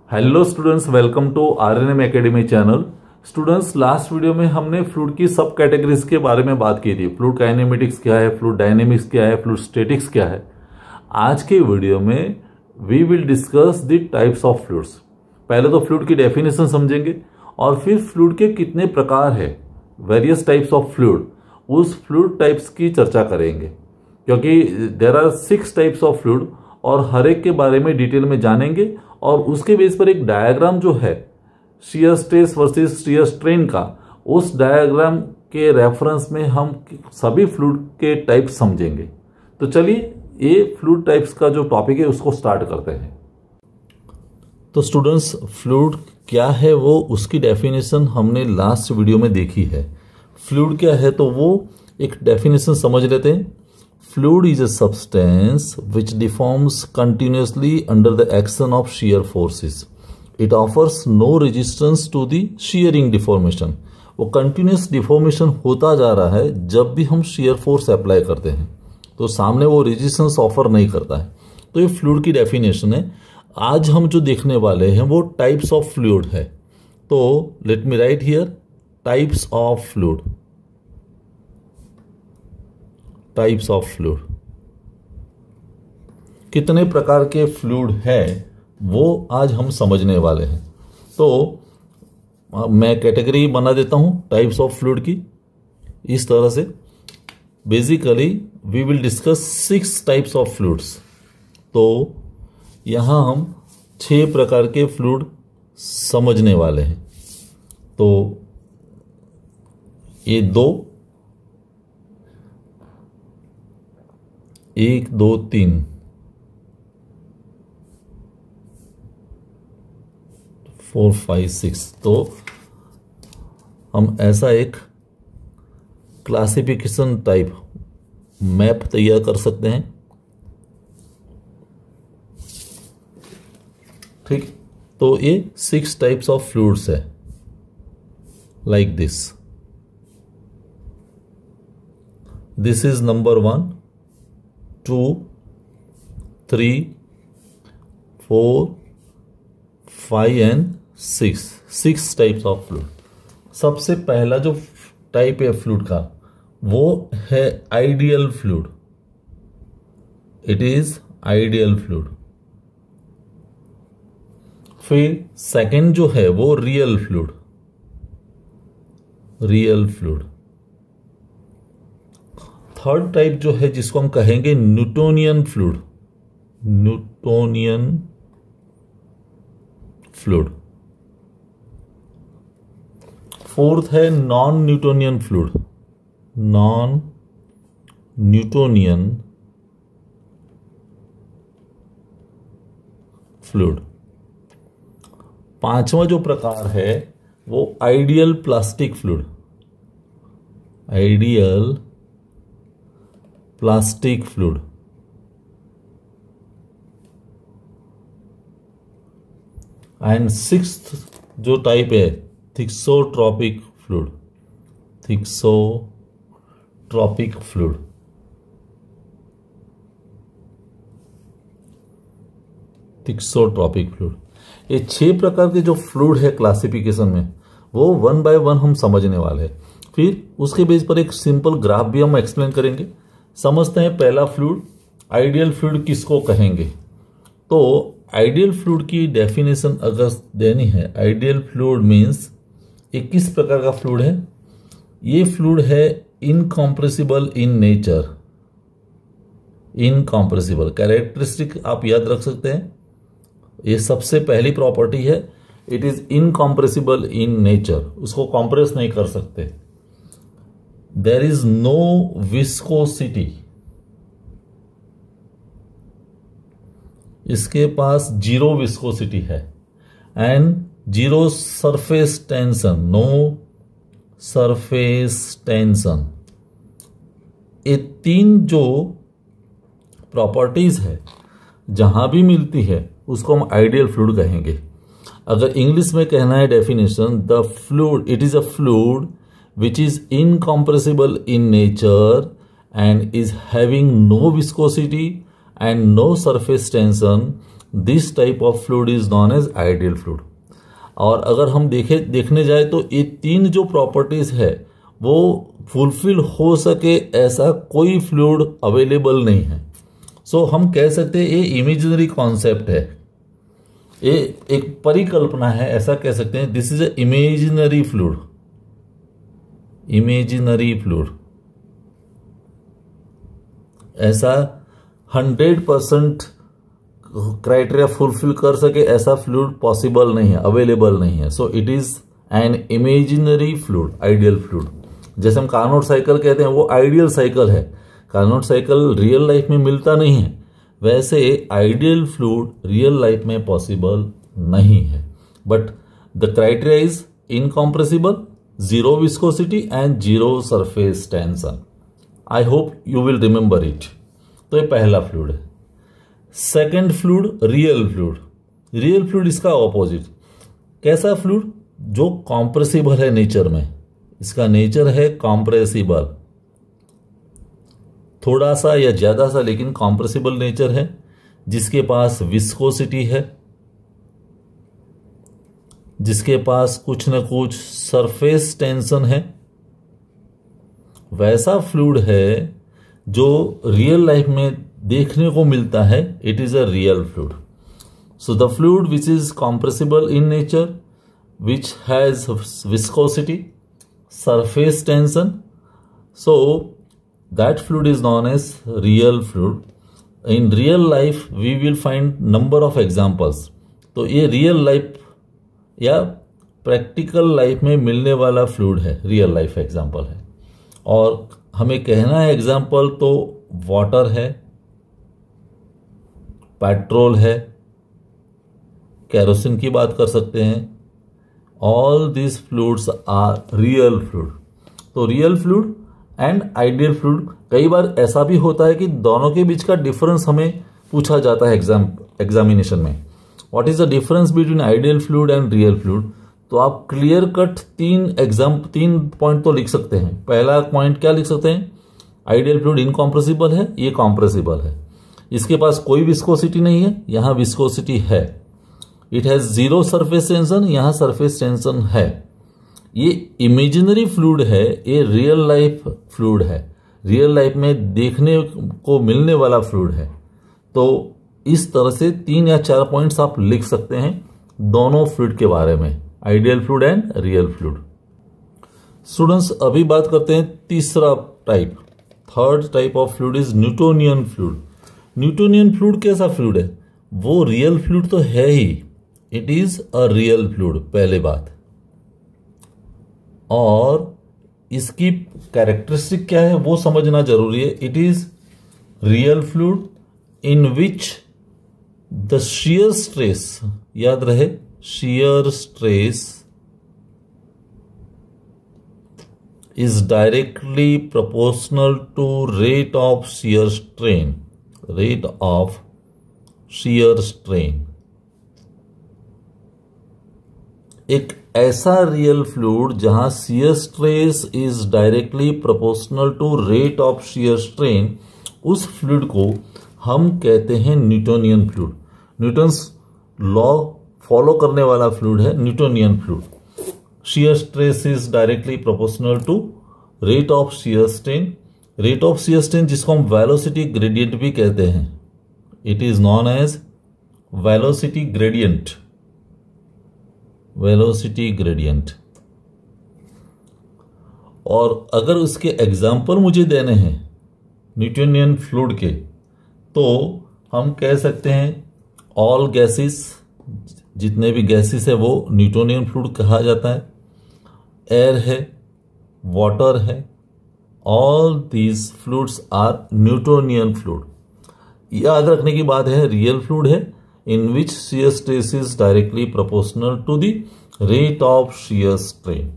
Hello students, welcome to RNM academy channel. Students, last video में हमने fluid की सब कैटेगरीज के बारे में बात की थी। फ्लूइड काइनेमेटिक्स क्या है, फ्लूइड डायनेमिक्स क्या है, फ्लूइड स्टैटिक्स क्या है। आज के वीडियो में we will discuss the types of fluids. पहले तो फ्लूइड की डेफिनेशन समझेंगे और फिर फ्लूइड के कितने प्रकार है, वेरियस टाइप्स ऑफ फ्लूइड, उस फ्लूइड टाइप्स की चर्चा करेंगे, क्योंकि there are 6 types of fluid और हर एक के बारे में डिटेल में जानेंगे और उसके बेस पर एक डायग्राम जो है shear stress versus shear strain का, उस डायग्राम के रेफरेंस में हम सभी फ्लूइड के टाइप समझेंगे। तो चलिए ये फ्लूइड टाइप्स का जो टॉपिक है उसको स्टार्ट करते हैं। तो स्टूडेंट्स, फ्लूइड क्या है वो उसकी डेफिनेशन हमने लास्ट वीडियो में देखी है। फ्लूइड क्या है तो वो एक डेफिनेशन समझ लेते हैं। Fluid is a substance which deforms continuously under the action of shear forces. It offers no resistance to the shearing deformation. वो continuous deformation होता जा रहा है जब भी हम shear force अप्लाई करते हैं, तो सामने वो resistance ऑफर नहीं करता है। तो ये फ्लूइड की डेफिनेशन है। आज हम जो देखने वाले हैं वो टाइप्स ऑफ फ्लूइड है। तो let me right here types of fluid. Types of fluid, कितने प्रकार के फ्लूइड है वो आज हम समझने वाले हैं। तो मैं कैटेगरी बना देता हूं टाइप्स ऑफ फ्लूइड की इस तरह से। Basically we will discuss 6 types of fluids. तो यहां हम 6 प्रकार के फ्लूइड समझने वाले हैं। तो ये 1 2 3 4 5 6। तो हम ऐसा एक क्लासिफिकेशन टाइप मैप तैयार कर सकते हैं। ठीक, तो ये 6 टाइप्स ऑफ फ्लूइड्स है like this. This is number 1 2 3 4 5 and 6 types of fluid. सबसे पहला जो टाइप है फ्लूइड का वो है ideal fluid. It is ideal fluid. फिर सेकंड जो है वो real fluid. Real fluid. Third type जो है जिसको हम कहेंगे Newtonian fluid. Newtonian fluid. Fourth है non Newtonian fluid. Non Newtonian fluid. पांचवा जो प्रकार है वो ideal plastic fluid. Ideal plastic fluid. And 6th जो टाइप है thixotropic fluid. Thixotropic fluid. Thixotropic fluid. ये 6 प्रकार के जो फ्लूइड है क्लासिफिकेशन में वो 1 बाय 1 हम समझने वाले हैं। फिर उसके बेस पर एक सिंपल ग्राफ भी हम एक्सप्लेन करेंगे। समझते हैं पहला फ्लूइड आइडियल फ्लूइड किसको कहेंगे। तो आइडियल फ्लूइड की डेफिनेशन अगर देनी है, आइडियल फ्लूइड मींस ये किस प्रकार का फ्लूइड है। ये फ्लूइड है incompressible in nature. Incompressible characteristic आप याद रख सकते हैं। ये सबसे पहली प्रॉपर्टी है, it is incompressible in nature. उसको कॉम्प्रेस नहीं कर सकते। There is no viscosity. इसके पास 0 विस्कोसिटी है and 0 surface tension. No surface tension. ये 3 जो प्रॉपर्टीज है जहां भी मिलती है उसको हम आइडियल फ्लूइड कहेंगे। अगर इंग्लिश में कहना है definition, the fluid it is a fluid which is incompressible in nature and is having no viscosity and no surface tension this type of fluid is known as ideal fluid. और अगर हम देखने जाए तो ये तीन जो प्रॉपर्टीज है वो फुलफिल हो सके ऐसा कोई फ्लूइड अवेलेबल नहीं है। सो हम कह सकते हैं ये इमेजिनरी कॉन्सेप्ट है, ये एक परिकल्पना है, ऐसा कह सकते हैं। This is a imaginary fluid, imaginary fluid. ऐसा 100% क्राइटेरिया फुलफिल कर सके ऐसा फ्लूइड पॉसिबल नहीं है, अवेलेबल नहीं है। So it is an imaginary fluid, ideal fluid. जैसे हम कार्नोट साइकिल कहते हैं वो आइडियल साइकिल है, कार्नोट साइकिल रियल लाइफ में मिलता नहीं है, वैसे आइडियल फ्लूइड रियल लाइफ में पॉसिबल नहीं है। But the criteria is incompressible, zero viscosity and zero surface tension. I hope you will remember it. तो ये पहला फ्लूइड है। Second fluid real fluid. Real fluid इसका ऑपोजिट। कैसा फ्लूइड? जो कॉम्प्रेसिबल है नेचर में, इसका नेचर है कॉम्प्रेसिबल, थोड़ा सा या ज्यादा सा लेकिन कॉम्प्रेसिबल नेचर है, जिसके पास विस्कोसिटी है, जिसके पास कुछ न कुछ सरफेस टेंशन है, वैसा फ्लूइड है जो रियल लाइफ में देखने को मिलता है। It is a real fluid. So the fluid which is compressible in nature, which has viscosity, surface tension, so that fluid is known as real fluid. In real life we will find number of examples. तो ये real life या practical life में मिलने वाला fluid है, real life example है। और हमें कहना है एग्जाम्पल तो वाटर है, पेट्रोल है, केरोसिन की बात कर सकते हैं। All this fluids are real fluid. तो real fluid and ideal fluid. कई बार ऐसा भी होता है कि दोनों के बीच का डिफरेंस हमें पूछा जाता है एग्जामिनेशन में। What is the difference between ideal fluid and real fluid? तो आप क्लियर कट तीन पॉइंट तो लिख सकते हैं। पहला पॉइंट क्या लिख सकते हैं? आइडियल फ्लूइड इनकॉम्प्रेसिबल है, ये कॉम्प्रेसिबल है, इसके पास कोई विस्कोसिटी नहीं है, यहां विस्कोसिटी है। It has zero surface tension, यहां सरफेस टेंशन है। ये इमेजिनरी फ्लूइड है, ये रियल लाइफ फ्लूइड है, रियल लाइफ में देखने को मिलने वाला फ्लूइड है। तो इस तरह से 3 या 4 पॉइंट्स आप लिख सकते हैं दोनों फ्लूइड के बारे में, ideal fluid and real fluid. Students अभी बात करते हैं तीसरा type. Third type of fluid is Newtonian fluid. Newtonian fluid कैसा फ्लूइड है? वो रियल फ्लूइड तो है ही, it is a real fluid, पहले बात। और इसकी कैरेक्टरिस्टिक क्या है वो समझना जरूरी है। It is real fluid in which the shear stress, याद रहे shear stress is directly proportional to rate of shear strain, rate of shear strain। एक ऐसा रियल फ्लूइड जहां shear stress is directly proportional to rate of shear strain, उस fluid को हम कहते हैं Newtonian fluid. Newton's law follow करने वाला फ्लूइड है Newtonian fluid. shear stress is directly proportional to rate of shear strain. Rate of shear strain जिसको हम वेलोसिटी ग्रेडियंट भी कहते हैं, it is known as velocity gradient, velocity gradient. और अगर उसके एग्जाम्पल मुझे देने हैं न्यूटोनियन फ्लूइड के, तो हम कह सकते हैं ऑल गैसेस, जितने भी गैसेस है वो न्यूटोनियन फ्लूइड कहा जाता है। एयर है, वाटर है, all these fluids are Newtonian fluid. याद रखने की बात है, रियल फ्लूइड है in which shear stress is directly proportional to the rate of shear strain।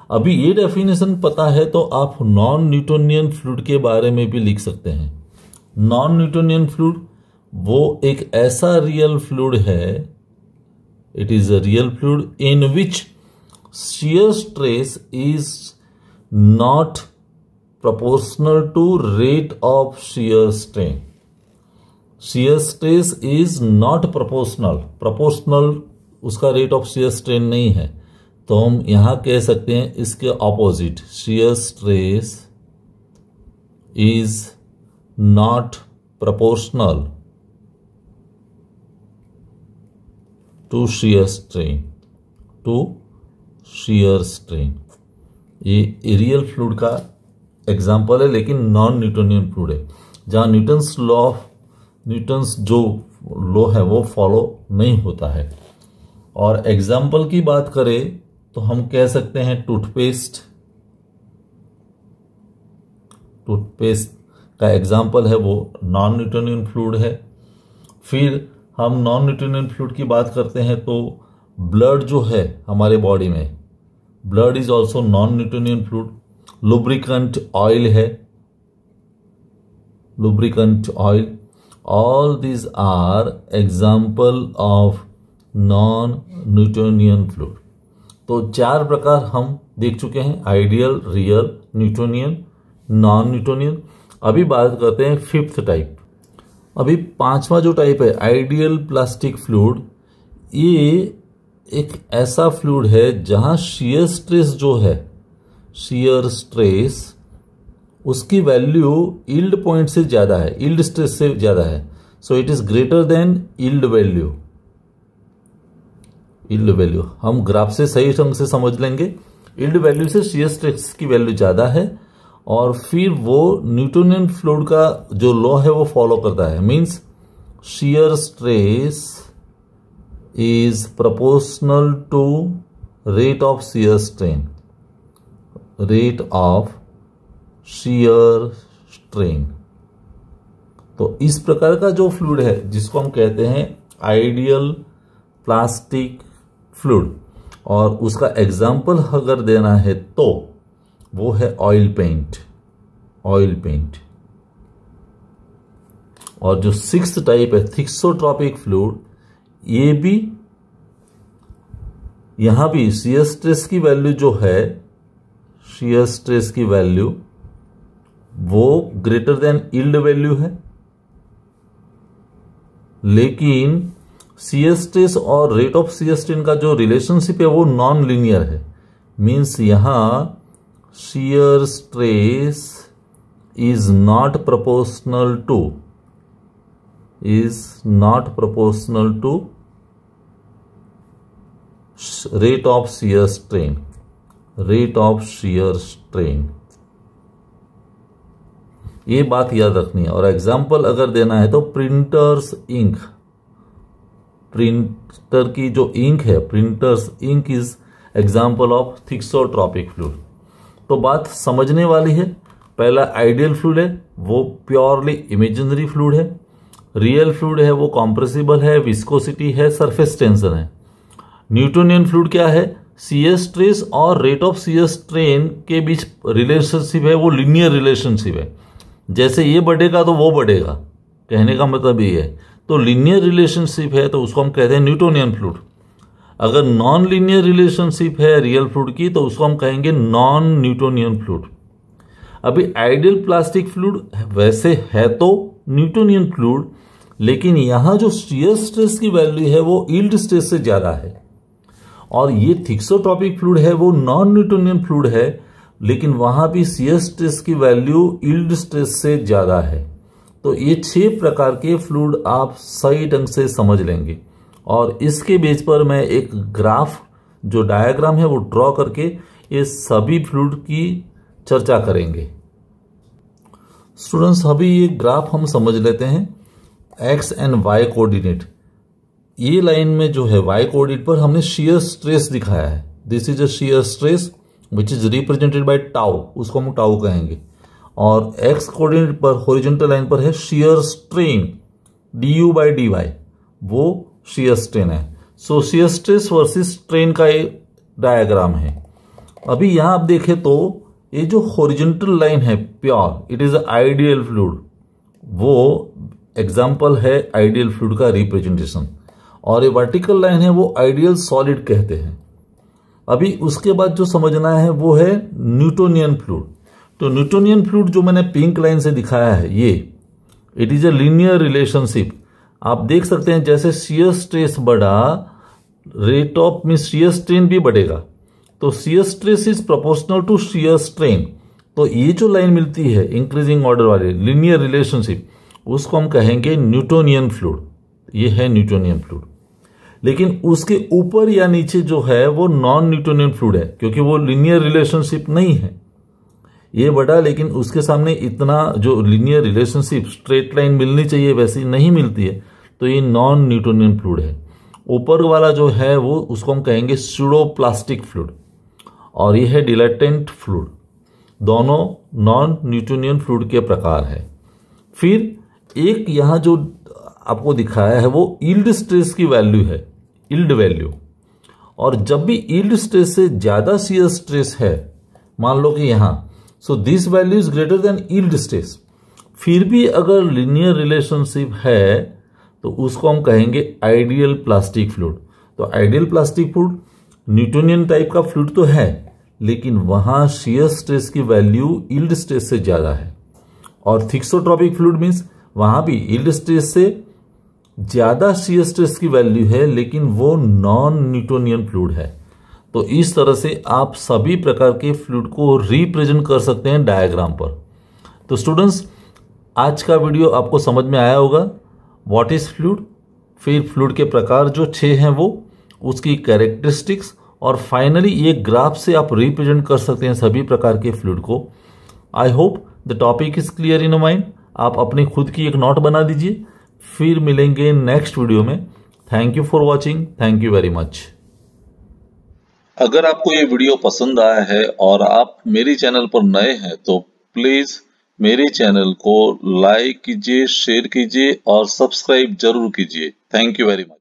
अभी ये डेफिनेशन पता है तो आप नॉन न्यूटोनियन फ्लूइड के बारे में भी लिख सकते हैं। नॉन न्यूटोनियन फ्लूइड वो एक ऐसा रियल फ्लूइड है, it is a real fluid in which shear stress is not proportional to rate of shear strain। Shear stress is not proportional उसका रेट ऑफ शियर स्ट्रेन नहीं है, तो हम यहां कह सकते हैं इसके opposite, shear stress is not proportional to shear strain. ये एरियल फ्लूइड का एग्जाम्पल है, लेकिन नॉन न्यूटोनियन फ्लूइड है, जहां न्यूटन्स जो लॉ है वो फॉलो नहीं होता है। और एग्जाम्पल की बात करें तो हम कह सकते हैं टूथपेस्ट का एग्जाम्पल है वो नॉन न्यूटोनियन फ्लूइड है। फिर हम नॉन न्यूटोनियन फ्लूइड की बात करते हैं तो ब्लड जो है हमारे बॉडी में, blood is also non Newtonian fluid. Lubricant oil है, lubricant oil, all these are example of non Newtonian fluid. तो 4 प्रकार हम देख चुके हैं, ideal, real, Newtonian, non Newtonian. अभी बात करते हैं 5th टाइप। अभी 5वां जो टाइप है आइडियल प्लास्टिक फ्लूइड, ये एक ऐसा फ्लूइड है जहां शियर स्ट्रेस जो है, शियर स्ट्रेस उसकी वैल्यू यील्ड पॉइंट से ज्यादा है, यील्ड स्ट्रेस से ज्यादा है। So it is greater than yield value. Yield value हम ग्राफ से सही ढंग से समझ लेंगे। यील्ड वैल्यू से शियर स्ट्रेस की वैल्यू ज्यादा है, और फिर वो न्यूटोनियन फ्लूइड का जो लॉ है वो फॉलो करता है। Means shear stress is proportional to rate of shear strain, rate of shear strain. तो इस प्रकार का जो फ्लूइड है जिसको हम कहते हैं आइडियल प्लास्टिक फ्लूइड, और उसका एग्जाम्पल अगर देना है तो वो है ऑयल पेंट। और जो 6th टाइप है थिक्सोट्रॉपिक फ्लूइड, ये भी यहां भी शियर स्ट्रेस की वैल्यू जो है, शियर स्ट्रेस की वैल्यू वो ग्रेटर देन यील्ड वैल्यू है, लेकिन शियर स्ट्रेस और रेट ऑफ शियर स्ट्रेन का जो रिलेशनशिप है वो नॉन लीनियर है। मींस यहां shear stress is not proportional to rate of shear strain. ये बात याद रखनी है। और एग्जाम्पल अगर देना है तो प्रिंटर्स इंक, प्रिंटर की जो इंक है, printers ink is example of thixotropic fluid. तो बात समझने वाली है। पहला आइडियल फ्लूइड है वो प्योरली इमेजिनरी फ्लूइड है। रियल फ्लूइड है वो कॉम्प्रेसिबल है, विस्कोसिटी है, सरफेस टेंशन है। न्यूटोनियन फ्लूइड क्या है, शियर स्ट्रेस और रेट ऑफ शियर स्ट्रेन के बीच रिलेशनशिप है वो लीनियर रिलेशनशिप है। जैसे ये बढ़ेगा तो वो बढ़ेगा, कहने का मतलब ये है। तो लीनियर रिलेशनशिप है तो उसको हम कहते हैं न्यूटोनियन फ्लूइड। अगर नॉन लीनियर रिलेशनशिप है रियल फ्लूइड की तो उसको हम कहेंगे नॉन न्यूटोनियन फ्लूइड। अभी आइडियल प्लास्टिक फ्लूइड वैसे है तो न्यूटोनियन फ्लूइड, लेकिन यहां जो शियर स्ट्रेस की वैल्यू है वो यील्ड स्ट्रेस से ज्यादा है। और ये थिक्सोट्रॉपिक फ्लूइड है वो नॉन न्यूटोनियन फ्लूइड है, लेकिन वहां भी शियर स्ट्रेस की वैल्यू यील्ड स्ट्रेस से ज्यादा है। तो ये 6 प्रकार के फ्लूइड आप सही ढंग से समझ लेंगे, और इसके बेस पर मैं एक ग्राफ जो डायग्राम है वो ड्रॉ करके ये सभी फ्लूइड की चर्चा करेंगे। स्टूडेंट्स, अभी ये ग्राफ हम समझ लेते हैं। एक्स एंड वाई कोऑर्डिनेट, ये लाइन में जो है वाई कोऑर्डिनेट पर हमने शियर स्ट्रेस दिखाया है। This is a shear stress which is represented by tau, उसको हम टाउ कहेंगे। और एक्स कोऑर्डिनेट पर हॉरिजॉन्टल लाइन पर है shear strain du by dy, वो शियर स्ट्रेन है। सो शियर स्ट्रेस वर्सेस स्ट्रेन का ये डायग्राम है। अभी यहां आप देखें तो ये जो हॉरिजॉन्टल लाइन है pure, it is ideal fluid, वो एग्जाम्पल है आइडियल फ्लूइड का रिप्रेजेंटेशन। और ये वर्टिकल लाइन है वो आइडियल सॉलिड कहते हैं। अभी उसके बाद जो समझना है वो है न्यूटोनियन फ्लूइड। तो न्यूटोनियन फ्लूइड जो मैंने पिंक लाइन से दिखाया है, it is a linear relationship. आप देख सकते हैं जैसे शियर स्ट्रेस बढ़ा, रेट ऑफ में शियर स्ट्रेन भी बढ़ेगा। तो shear stress is proportional to shear strain. तो ये जो लाइन मिलती है इंक्रीजिंग ऑर्डर वाली लीनियर रिलेशनशिप, उसको हम कहेंगे न्यूटोनियन फ्लूइड। ये है न्यूटोनियन फ्लूइड। लेकिन उसके ऊपर या नीचे जो है वो नॉन न्यूटोनियन फ्लूइड है, क्योंकि वो लीनियर रिलेशनशिप नहीं है। ये बढ़ा लेकिन उसके सामने इतना जो लीनियर रिलेशनशिप स्ट्रेट लाइन मिलनी चाहिए वैसी नहीं मिलती है, तो ये नॉन न्यूटोनियन फ्लूइड है। ऊपर वाला जो है वो उसको हम कहेंगे स्यूडोप्लास्टिक फ्लूइड, और ये है डिलेटेंट फ्लूइड। दोनों नॉन न्यूटोनियन फ्लूइड के प्रकार है। फिर एक यहां जो आपको दिखाया है वो यील्ड स्ट्रेस की वैल्यू है, यील्ड वैल्यू। और जब भी यील्ड स्ट्रेस से ज्यादा शियर स्ट्रेस है, मान लो कि यहां, so this value is greater than yield stress, फिर भी अगर लीनियर रिलेशनशिप है तो उसको हम कहेंगे आइडियल प्लास्टिक फ्लूइड। तो ideal plastic fluid Newtonian type का फ्लूइड तो है, लेकिन वहां शियर स्ट्रेस की वैल्यू यील्ड स्ट्रेस से ज्यादा है। और थिक्सोट्रोपिक फ्लूइड मींस वहां भी यील्ड स्ट्रेस से ज्यादा शियर स्ट्रेस की वैल्यू है, लेकिन वो नॉन न्यूटोनियन फ्लूइड है। तो इस तरह से आप सभी प्रकार के फ्लूइड को रिप्रेजेंट कर सकते हैं डायग्राम पर। तो स्टूडेंट्स, आज का वीडियो आपको समझ में आया होगा। व्हाट इज फ्लूइड, फिर फ्लूइड के प्रकार जो 6 हैं वो, उसकी कैरेक्टरिस्टिक्स, और फाइनली ये ग्राफ से आप रिप्रेजेंट कर सकते हैं सभी प्रकार के फ्लूइड को। I hope the topic is clear in mind. आप अपनी खुद की एक नोट बना दीजिए। फिर मिलेंगे नेक्स्ट वीडियो में। Thank you for watching. Thank you very much. अगर आपको ये वीडियो पसंद आया है और आप मेरे चैनल पर नए हैं तो प्लीज मेरे चैनल को लाइक कीजिए, शेयर कीजिए और सब्सक्राइब जरूर कीजिए। Thank you very much.